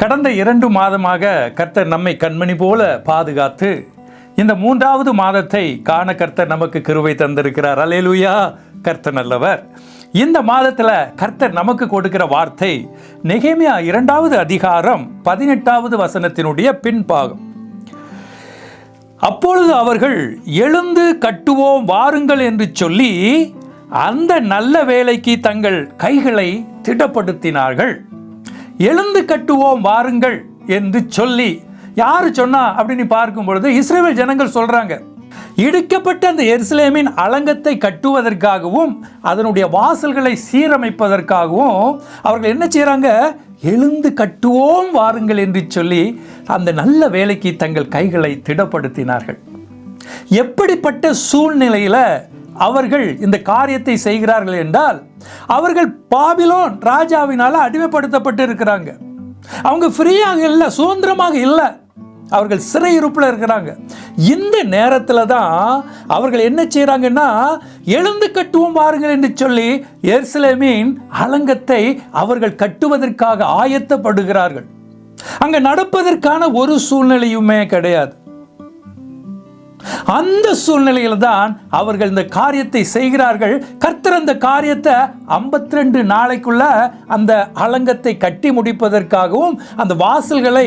கடந்த 2 மாதமாக கர்த்தர் நம்மை கண்மணி போல பாதுகாத்து இந்த 3வது மாதத்தை காண கர்த்தர் நமக்கு கிருபை தந்திருக்கிறார். அல்லேலூயா, கர்த்தர் நல்லவர். இந்த மாதத்தில் கர்த்தர் நமக்கு கொடுக்கிற வார்த்தை நெகேமியா 2வது அதிகாரம் 18வது வசனத்தினுடைய பின்பாகம். அப்பொழுது அவர்கள் எழுந்து கட்டுவோம் வாருங்கள் என்று சொல்லி அந்த நல்ல வேலைக்கு தங்கள் கைகளை திடப்படுத்தினார்கள். எழுந்து கட்டுவோம் வாருங்கள் என்று சொல்லி யாரு சொன்னா அப்படின்னு பார்க்கும் பொழுது இஸ்ரவேல் ஜனங்கள் சொல்றாங்க. இடிக்கப்பட்ட அந்த எருசலேமின் அலங்கத்தை கட்டுவதற்காகவும் அதனுடைய வாசல்களை சீரமைப்பதற்காகவும் அவர்கள் என்ன செய்யறாங்க? எழுந்து கட்டுவோம் வாருங்கள் என்று சொல்லி அந்த நல்ல வேலைக்கு தங்கள் கைகளை திடப்படுத்தினார்கள். எப்படிப்பட்ட சூழ்நிலையில அவர்கள் இந்த காரியத்தை செய்கிறார்கள் என்றால், அவர்கள் பாபிலோன் ராஜாவினால அடிமைப்படுத்தப்பட்டு இருக்கிறாங்க. அவங்க ஃப்ரீயாக இல்லை, சுதந்திரமாக இல்லை, அவர்கள் சிறையிருப்பில் இருக்கிறாங்க. இந்த நேரத்தில் தான் அவர்கள் என்ன செய்கிறாங்கன்னா, எழுந்து கட்டுவோம் வாருங்கள் என்று சொல்லி எருசலேமின் அலங்கத்தை அவர்கள் கட்டுவதற்காக ஆயத்தப்படுகிறார்கள். அங்கே நடப்பதற்கான ஒரு சூழ்நிலையுமே கிடையாது. அந்த சூழ்நிலையில் தான் அவர்கள் இந்த காரியத்தை செய்கிறார்கள். கர்த்தர் அந்த காரியத்தை 52 நாளைக்குள்ள அந்த அலங்கத்தை கட்டி முடிப்பதற்காகவும் அந்த வாசல்களை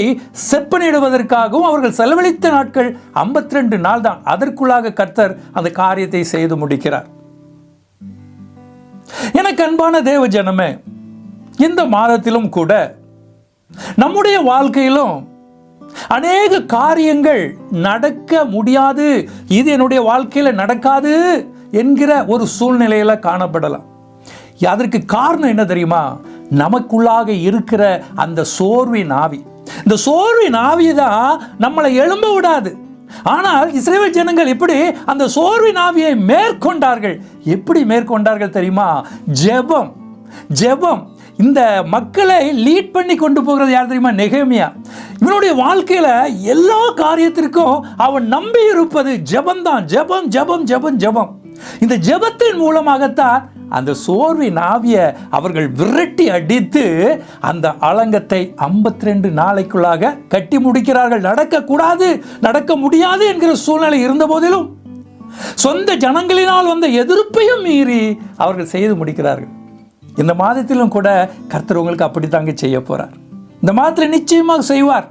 செப்பனிடுவதற்காகவும் அவர்கள் செலவழித்த நாட்கள் 52 நாள் தான். அதற்குள்ளாக கர்த்தர் அந்த காரியத்தை செய்து முடிக்கிறார். எனக்கு அன்பான தேவ ஜனமே, இந்த மாதத்திலும் கூட நம்முடைய வாழ்க்கையிலும் அநேக காரியங்கள் நடக்க முடியாது, இது என்னுடைய வாழ்க்கையில் நடக்காது என்கிற ஒரு சூழ்நிலையில காணப்படலாம். அதற்கு காரணம் என்ன தெரியுமா? நமக்குள்ளாக இருக்கிற அந்த சோர்வின் ஆவி. இந்த சோர்வின் ஆவி தான் நம்மளை எழும்ப விடாது. ஆனால் இஸ்ரவேல் ஜனங்கள் எப்படி அந்த சோர்வின் ஆவியை மேற்கொண்டார்கள்? எப்படி மேற்கொண்டார்கள் தெரியுமா? ஜெபம். ஜெபம். இந்த மக்களை லீட் பண்ணி கொண்டு போகிறது யார் தெரியுமா? நெகேமியா. இவனுடைய வாழ்க்கையில எல்லா காரியத்திற்கும் அவன் நம்பி இருப்பது ஜெபம் தான். ஜெபம் ஜெபம் ஜெபம் ஜெபம். இந்த ஜெபத்தின் மூலமாகத்தான் அந்த சோர்வின் ஆவியை அவர்கள் விரட்டி அடித்து அந்த அலங்கத்தை 52 நாளைக்குள்ளாக கட்டி முடிக்கிறார்கள். நடக்கக்கூடாது, நடக்க முடியாது என்கிற சூழ்நிலை இருந்த போதிலும் சொந்த ஜனங்களினால் வந்த எதிர்ப்பையும் மீறி அவர்கள் செய்து முடிக்கிறார்கள். இந்த மாதத்திலும் கூட கர்த்தர் உங்களுக்கு அப்படித்தாங்க செய்ய போறார். இந்த மாதத்தில் நிச்சயமாக செய்வார்.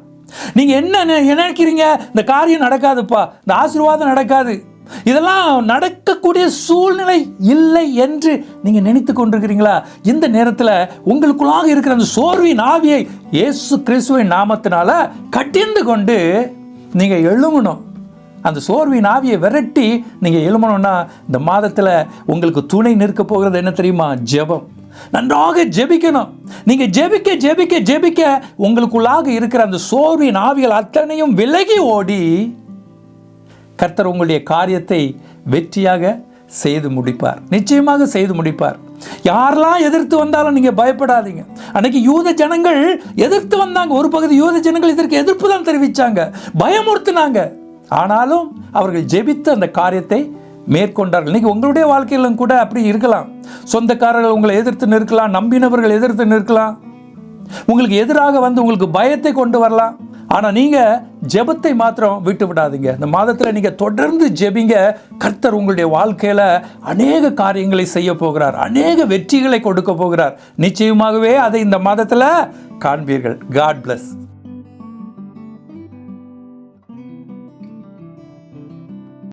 நீங்க என்ன நினைக்கிறீங்க? இந்த காரியம் நடக்காதுப்பா, இந்த ஆசீர்வாதம் நடக்காது, இதெல்லாம் நடக்கக்கூடிய சூழ்நிலை இல்லை என்று நீங்க நினைத்து கொண்டிருக்கிறீங்களா? இந்த நேரத்தில் உங்களுக்குள்ளாக இருக்கிற அந்த சோர்வின் ஆவியை இயேசு கிறிஸ்துவின் நாமத்தினால கட்டிந்து கொண்டு நீங்க எழுமணும். அந்த சோர்வின் ஆவியை விரட்டி நீங்க எழுமணும்னா இந்த மாதத்தில் உங்களுக்கு துணை நிற்க போகிறது என்ன தெரியுமா? ஜெபம். நன்றாக ஜெபிக்கணும். நீங்க ஜெபிக்க ஜெபிக்க ஜெபிக்க உங்களுக்குள்ளாக இருக்கிற அந்த சோர்வின் ஆவிகள் அத்தனையும் விலகி ஓடி கர்த்தர் உங்களுடைய காரியத்தை வெற்றியாக செய்து முடிப்பார். நிச்சயமாக செய்து முடிப்பார். யாரெல்லாம் எதிர்த்து வந்தாலும் நீங்க பயப்படாதீங்க. அன்னைக்கு யூத ஜனங்கள் எதிர்த்து வந்தாங்க. ஒரு பகுதி யூத ஜனங்கள் இதற்கு எதிர்ப்பு தான் தெரிவித்தாங்க, பயமுறுத்தினாங்க. ஆனாலும் அவர்கள் ஜெபித்து அந்த காரியத்தை மேற்கொண்டார்கள். இன்னைக்கு உங்களுடைய வாழ்க்கையிலும் கூட அப்படி இருக்கலாம். சொந்தக்காரர்கள் உங்களை எதிர்த்து நிற்கலாம், நம்பினவர்கள் எதிர்த்து நிற்கலாம், உங்களுக்கு எதிராக வந்து உங்களுக்கு பயத்தை கொண்டு வரலாம். ஆனால் நீங்கள் ஜெபத்தை மாத்திரம் விட்டு விடாதீங்க. இந்த மாதத்தில் நீங்கள் தொடர்ந்து ஜெபிங்க. கர்த்தர் உங்களுடைய வாழ்க்கையில் அநேக காரியங்களை செய்ய போகிறார், அநேக வெற்றிகளை கொடுக்க போகிறார். நிச்சயமாகவே அதை இந்த மாதத்தில் காண்பீர்கள். God plus.